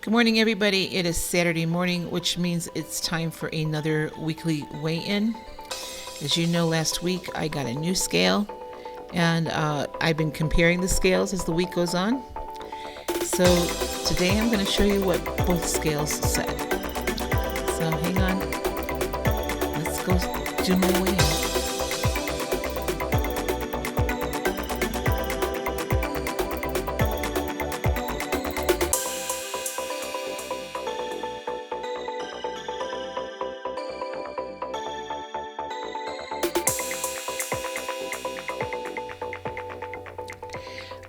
Good morning, everybody. It is Saturday morning, which means it's time for another weekly weigh-in. As you know, last week I got a new scale, and I've been comparing the scales as the week goes on. So today I'm going to show you what both scales said. So hang on. Let's go do my weigh-in.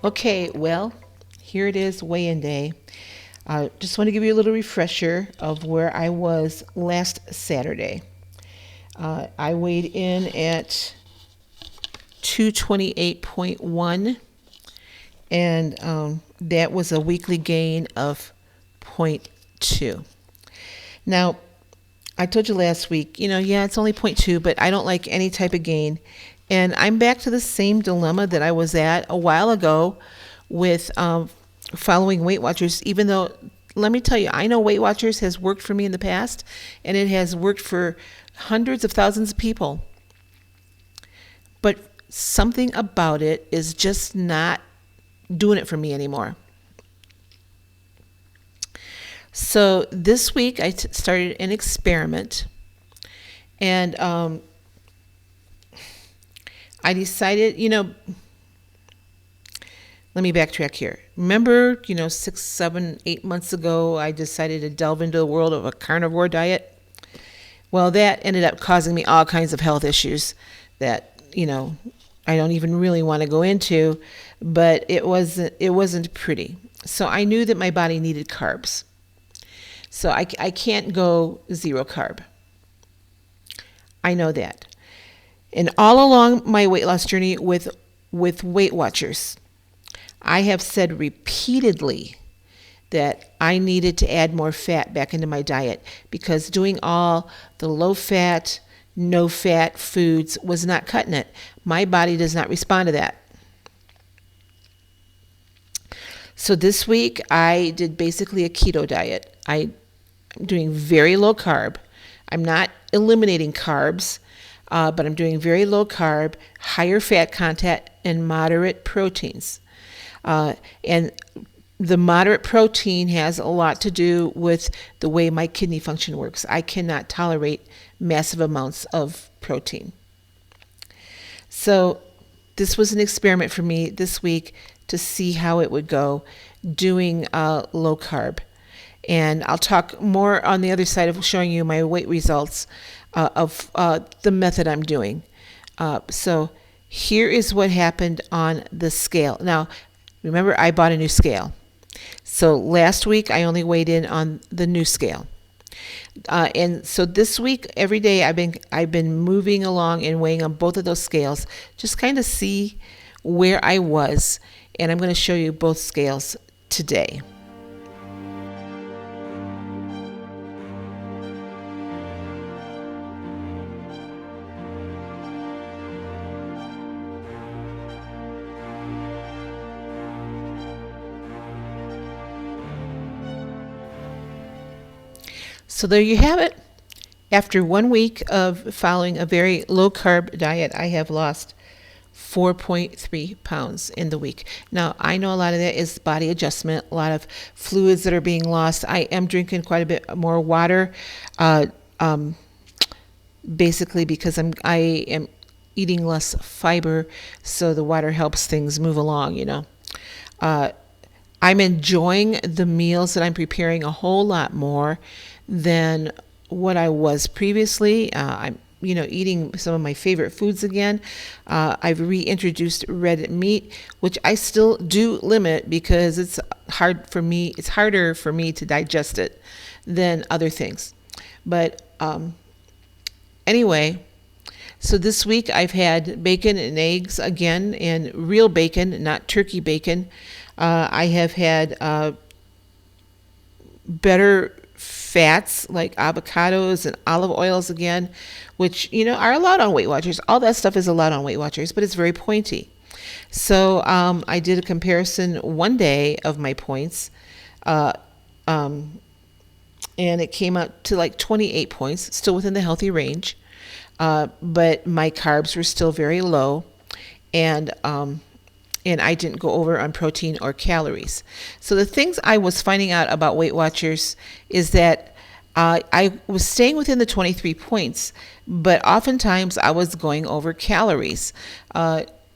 Okay, well, here it is, weigh-in day. Just want to give you a little refresher of where I was last Saturday. I weighed in at 228.1, and that was a weekly gain of 0.2. Now, I told you last week, it's only 0.2, but I don't like any type of gain. And I'm back to the same dilemma that I was at a while ago with following Weight Watchers, even though, let me tell you, I know Weight Watchers has worked for me in the past, and it has worked for hundreds of thousands of people. But something about it is just not doing it for me anymore. So this week I started an experiment, and I decided, let me backtrack here. Remember, 6, 7, 8 months ago, I decided to delve into the world of a carnivore diet. Well, that ended up causing me all kinds of health issues that, I don't even really want to go into, but it wasn't pretty. So I knew that my body needed carbs. So I can't go zero carb. I know that. And all along my weight loss journey with Weight Watchers, I have said repeatedly that I needed to add more fat back into my diet because doing all the low-fat, no-fat foods was not cutting it. My body does not respond to that. So this week, I did basically a keto diet. I'm doing very low carb. I'm not eliminating carbs. But I'm doing very low carb, higher fat content, and moderate proteins. And the moderate protein has a lot to do with the way my kidney function works. I cannot tolerate massive amounts of protein. So this was an experiment for me this week to see how it would go doing low carb. And I'll talk more on the other side of showing you my weight results of the method I'm doing. So here is what happened on the scale. Now, remember, I bought a new scale. So last week, I only weighed in on the new scale. And so this week, every day, I've been moving along and weighing on both of those scales, just kind of see where I was. And I'm going to show you both scales today. So there you have it. After 1 week of following a very low-carb diet, I have lost 4.3 pounds in the week. Now, I know a lot of that is body adjustment, a lot of fluids that are being lost. I am drinking quite a bit more water, basically because I am eating less fiber, so the water helps things move along, I'm enjoying the meals that I'm preparing a whole lot more than what I was previously. I'm, eating some of my favorite foods again. I've reintroduced red meat, which I still do limit because it's harder for me to digest it than other things. But anyway, so this week I've had bacon and eggs again, and real bacon, not turkey bacon. I have had better fats like avocados and olive oils again, which, are allowed on Weight Watchers. All that stuff is allowed on Weight Watchers, but it's very pointy. So I did a comparison one day of my points and it came out to like 28 points, still within the healthy range. But my carbs were still very low, and I didn't go over on protein or calories. So the things I was finding out about Weight Watchers is that I was staying within the 23 points, but oftentimes I was going over calories.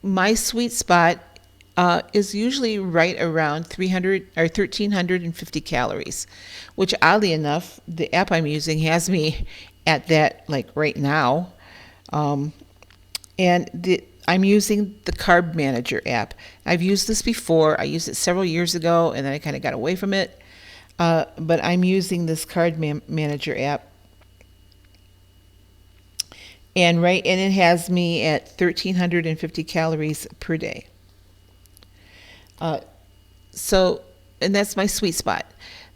My sweet spot is usually right around 300 or 1,350 calories, which oddly enough, the app I'm using has me at that like right now. I'm using the Carb Manager app. I've used this before. I used it several years ago, and then I kind of got away from it. But I'm using this Manager app, and it has me at 1,350 calories per day. And that's my sweet spot.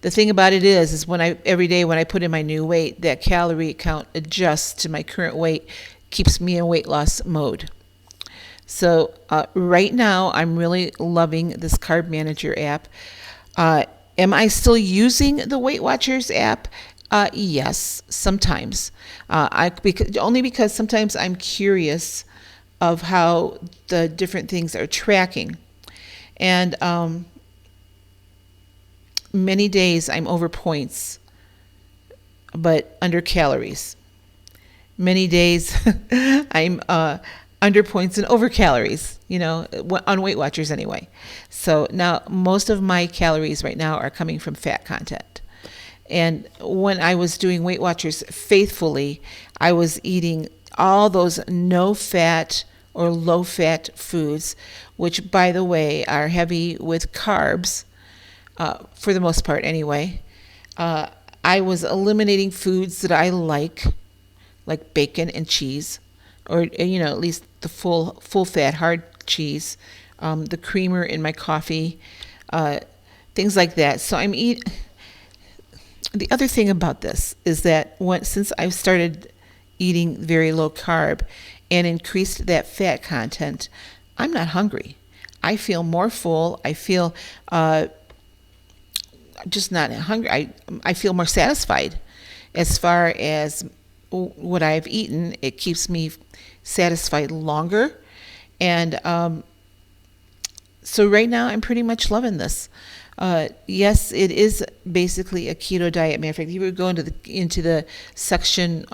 The thing about it is every day when I put in my new weight, that calorie count adjusts to my current weight, keeps me in weight loss mode. So right now, I'm really loving this Carb Manager app. Am I still using the Weight Watchers app? Yes, sometimes. Only because sometimes I'm curious of how the different things are tracking. And many days I'm over points, but under calories. Many days I'm under points and over calories, on Weight Watchers anyway. So now most of my calories right now are coming from fat content. And when I was doing Weight Watchers faithfully, I was eating all those no fat or low fat foods, which by the way are heavy with carbs, for the most part anyway. I was eliminating foods that I like bacon and cheese, or at least the full fat hard cheese, the creamer in my coffee, things like that. So the other thing about this is that since I've started eating very low carb and increased that fat content, I'm not hungry. I feel more full. I feel just not hungry. I feel more satisfied as far as what I've eaten. It keeps me satisfied longer. And so right now I'm pretty much loving this. Yes, it is basically a keto diet. Matter of fact, if you would go into the section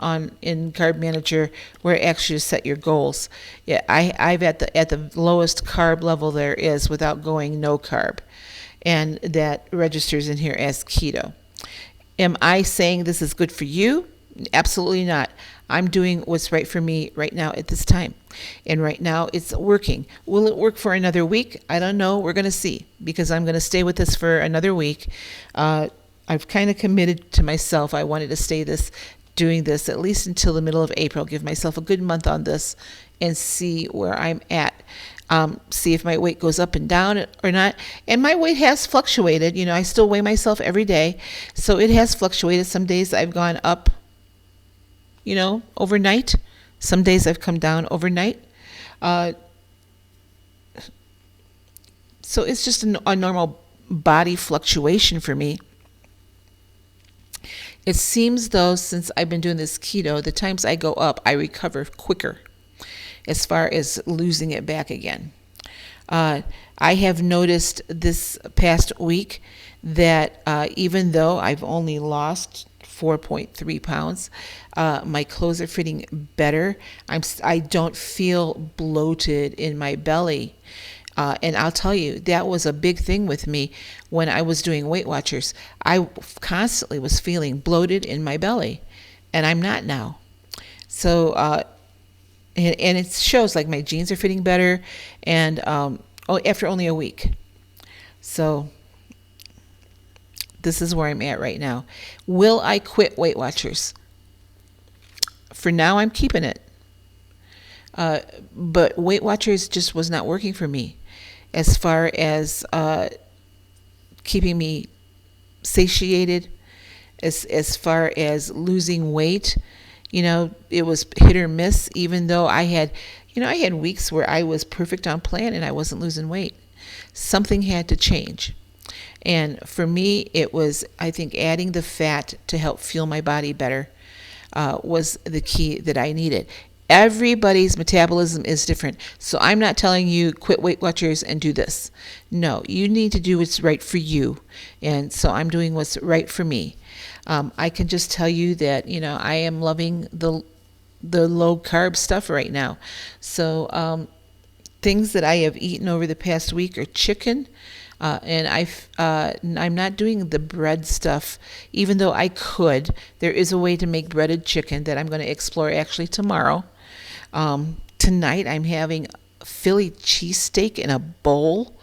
in Carb Manager where it asks you to set your goals. Yeah, I've at the lowest carb level there is without going no carb, and that registers in here as keto. Am I saying this is good for you? Absolutely not. I'm doing what's right for me right now at this time. And right now it's working. Will it work for another week? I don't know. We're going to see, because I'm going to stay with this for another week. I've kind of committed to myself. I wanted to doing this at least until the middle of April, give myself a good month on this and see where I'm at. See if my weight goes up and down or not. And my weight has fluctuated. I still weigh myself every day. So it has fluctuated. Some days I've gone up, overnight. Some days I've come down overnight. So it's just a normal body fluctuation for me. It seems though, since I've been doing this keto, the times I go up, I recover quicker as far as losing it back again. I have noticed this past week that even though I've only lost 4.3 pounds, my clothes are fitting better. I don't feel bloated in my belly. And I'll tell you, that was a big thing with me when I was doing Weight Watchers. I constantly was feeling bloated in my belly, and I'm not now. So, and it shows like my jeans are fitting better, and after only a week. So this is where I'm at right now. Will I quit Weight Watchers? For now, I'm keeping it. But Weight Watchers just was not working for me as far as keeping me satiated, as far as losing weight. It was hit or miss, even though I had weeks where I was perfect on plan and I wasn't losing weight. Something had to change. And for me, it was, I think, adding the fat to help fuel my body better was the key that I needed. Everybody's metabolism is different. So I'm not telling you quit Weight Watchers and do this. No, you need to do what's right for you. And so I'm doing what's right for me. I can just tell you that, I am loving the low carb stuff right now. So things that I have eaten over the past week are chicken. And I'm not doing the bread stuff, even though I could. There is a way to make breaded chicken that I'm going to explore actually tomorrow. Tonight I'm having Philly cheesesteak in a bowl,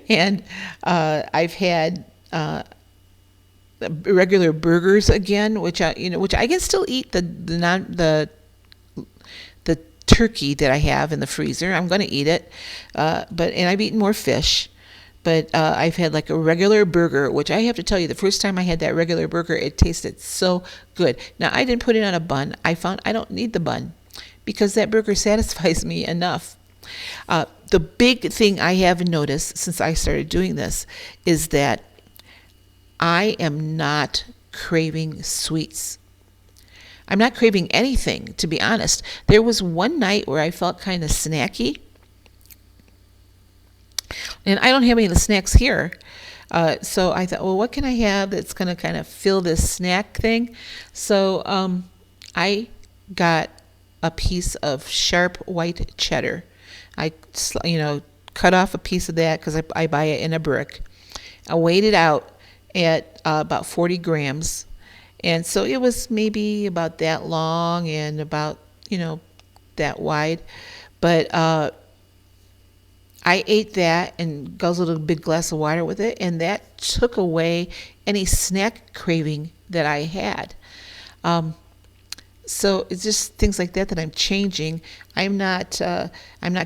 and I've had regular burgers again, which I can still eat the turkey that I have in the freezer. I'm going to eat it, and I've eaten more fish. But I've had like a regular burger, which I have to tell you, the first time I had that regular burger, it tasted so good. Now, I didn't put it on a bun. I found I don't need the bun because that burger satisfies me enough. The big thing I have noticed since I started doing this is that I am not craving sweets. I'm not craving anything, to be honest. There was one night where I felt kind of snacky. And I don't have any of the snacks here. So I thought, well, what can I have that's going to kind of fill this snack thing? So I got a piece of sharp white cheddar. I cut off a piece of that because I buy it in a brick. I weighed it out at about 40 grams. And so it was maybe about that long and about, that wide. But I ate that and guzzled a big glass of water with it, and that took away any snack craving that I had. So it's just things like that I'm changing. I'm not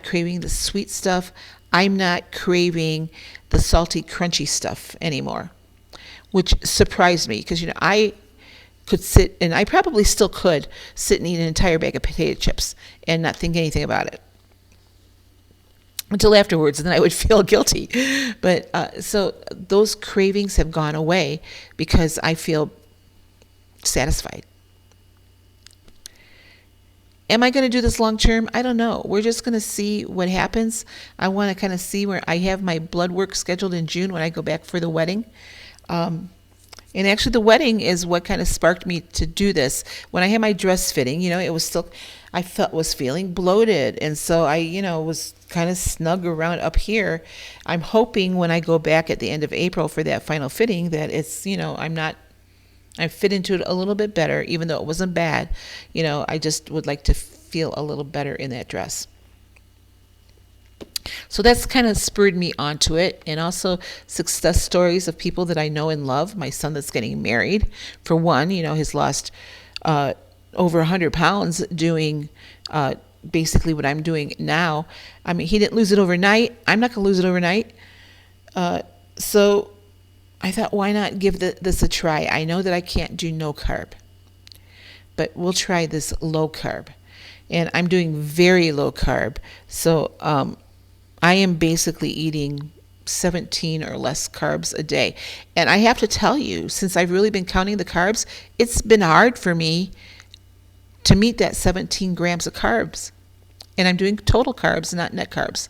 craving the sweet stuff. I'm not craving the salty, crunchy stuff anymore, which surprised me because I could sit, and I probably still could sit and eat an entire bag of potato chips and not think anything about it until afterwards, and then I would feel guilty. But so those cravings have gone away because I feel satisfied. Am I going to do this long term? I don't know. We're just going to see what happens. I want to kind of see where I have my blood work scheduled in June when I go back for the wedding. And actually the wedding is what kind of sparked me to do this. When I had my dress fitting, it was still, was feeling bloated. And so I, was kind of snug around up here. I'm hoping when I go back at the end of April for that final fitting that it's, I fit into it a little bit better, even though it wasn't bad. I just would like to feel a little better in that dress. So that's kind of spurred me onto it. And also success stories of people that I know and love. My son that's getting married, for one, he's lost over 100 pounds doing basically what I'm doing now. I mean, he didn't lose it overnight. I'm not going to lose it overnight. So I thought, why not give this a try? I know that I can't do no carb, but we'll try this low carb. And I'm doing very low carb. So I am basically eating 17 or less carbs a day. And I have to tell you, since I've really been counting the carbs, it's been hard for me to meet that 17 grams of carbs. And I'm doing total carbs, not net carbs.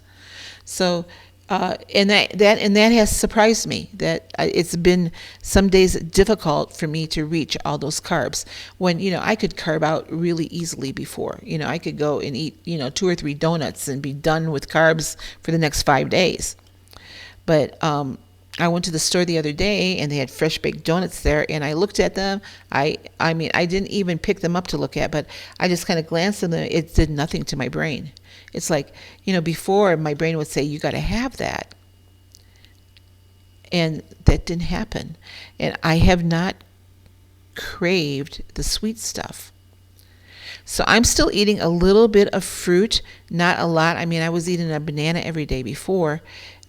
So and that has surprised me, that it's been some days difficult for me to reach all those carbs when I could carb out really easily before. I could go and eat 2 or 3 donuts and be done with carbs for the next 5 days. But I went to the store the other day and they had fresh baked donuts there, and I looked at them. I mean, I didn't even pick them up to look at, but I just kind of glanced at them. It did nothing to my brain. It's like, before my brain would say, you got to have that. And that didn't happen. And I have not craved the sweet stuff. So I'm still eating a little bit of fruit, not a lot. I mean, I was eating a banana every day before.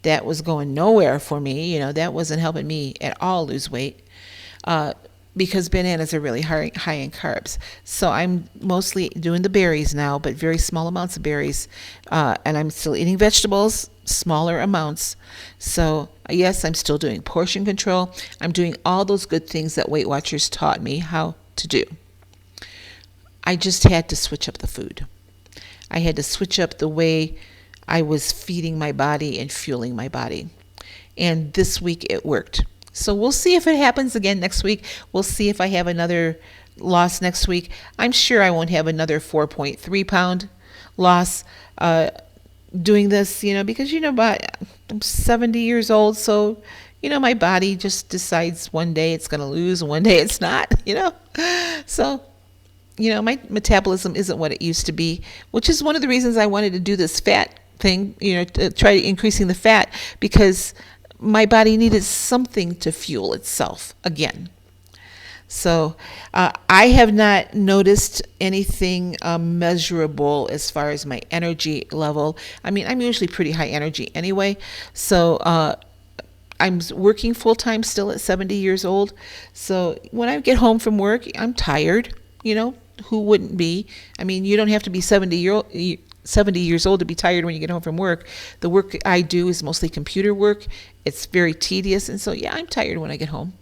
That was going nowhere for me. That wasn't helping me at all lose weight. Because bananas are really high in carbs. So I'm mostly doing the berries now, but very small amounts of berries. And I'm still eating vegetables, smaller amounts. So yes, I'm still doing portion control. I'm doing all those good things that Weight Watchers taught me how to do. I just had to switch up the food. I had to switch up the way I was feeding my body and fueling my body. And this week it worked. So we'll see if it happens again next week. We'll see if I have another loss next week. I'm sure I won't have another 4.3 pound loss doing this, because, I'm 70 years old. So, my body just decides one day it's going to lose and one day it's not, So, my metabolism isn't what it used to be, which is one of the reasons I wanted to do this fat thing, to try increasing the fat, because my body needed something to fuel itself again. So I have not noticed anything measurable as far as my energy level. I mean, I'm usually pretty high energy anyway. So I'm working full time still at 70 years old. So when I get home from work, I'm tired. Who wouldn't be? I mean, you don't have to be 70 years old to be tired when you get home from work. The work I do is mostly computer work. It's very tedious. And so, yeah, I'm tired when I get home.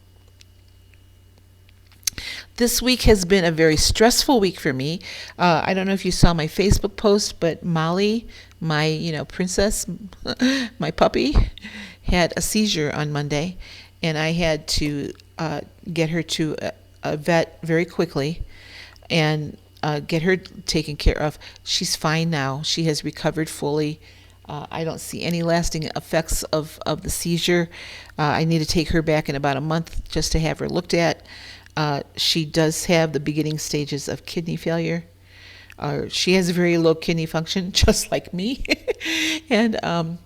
This week has been a very stressful week for me. I don't know if you saw my Facebook post, but Molly, my, princess, my puppy, had a seizure on Monday. And I had to get her to a vet very quickly and get her taken care of. She's fine now. She has recovered fully. I don't see any lasting effects of the seizure. I need to take her back in about a month just to have her looked at. She does have the beginning stages of kidney failure. She has very low kidney function, just like me. And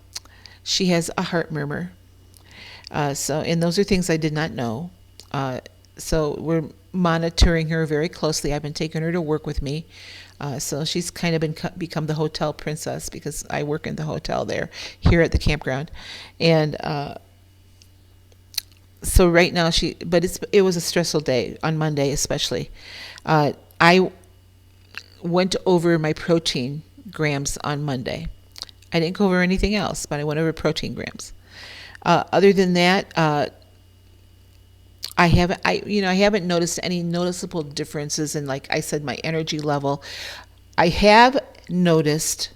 she has a heart murmur. And those are things I did not know. So we're monitoring her very closely. I've been taking her to work with me. So she's kind of become the hotel princess because I work in the hotel there, here at the campground. And so right now it was a stressful day on Monday, especially. I went over my protein grams on Monday. I didn't go over anything else, but I went over protein grams. Other than that, I haven't noticed any noticeable differences in, like I said, my energy level. I have noticed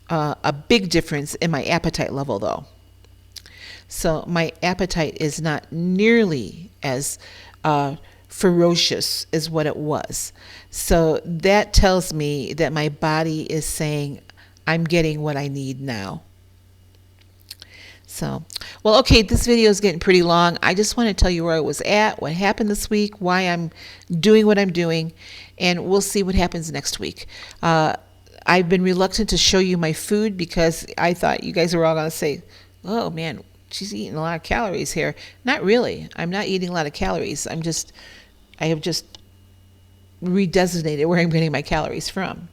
a big difference in my appetite level, though. So my appetite is not nearly as ferocious as what it was. So that tells me that my body is saying, I'm getting what I need now. So, well, okay, this video is getting pretty long. I just want to tell you where I was at, what happened this week, why I'm doing what I'm doing, and we'll see what happens next week. I've been reluctant to show you my food because I thought you guys were all going to say, oh, man, she's eating a lot of calories here. Not really. I'm not eating a lot of calories. I have just redesignated where I'm getting my calories from.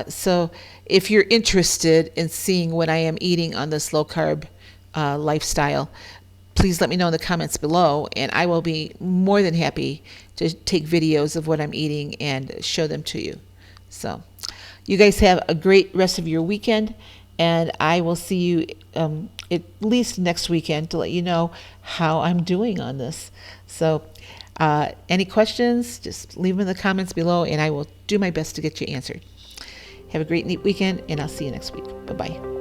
So if you're interested in seeing what I am eating on this low carb lifestyle, please let me know in the comments below, and I will be more than happy to take videos of what I'm eating and show them to you. So you guys have a great rest of your weekend, and I will see you at least next weekend to let you know how I'm doing on this. So any questions, just leave them in the comments below, and I will do my best to get you answered. Have a great, neat weekend, and I'll see you next week. Bye-bye.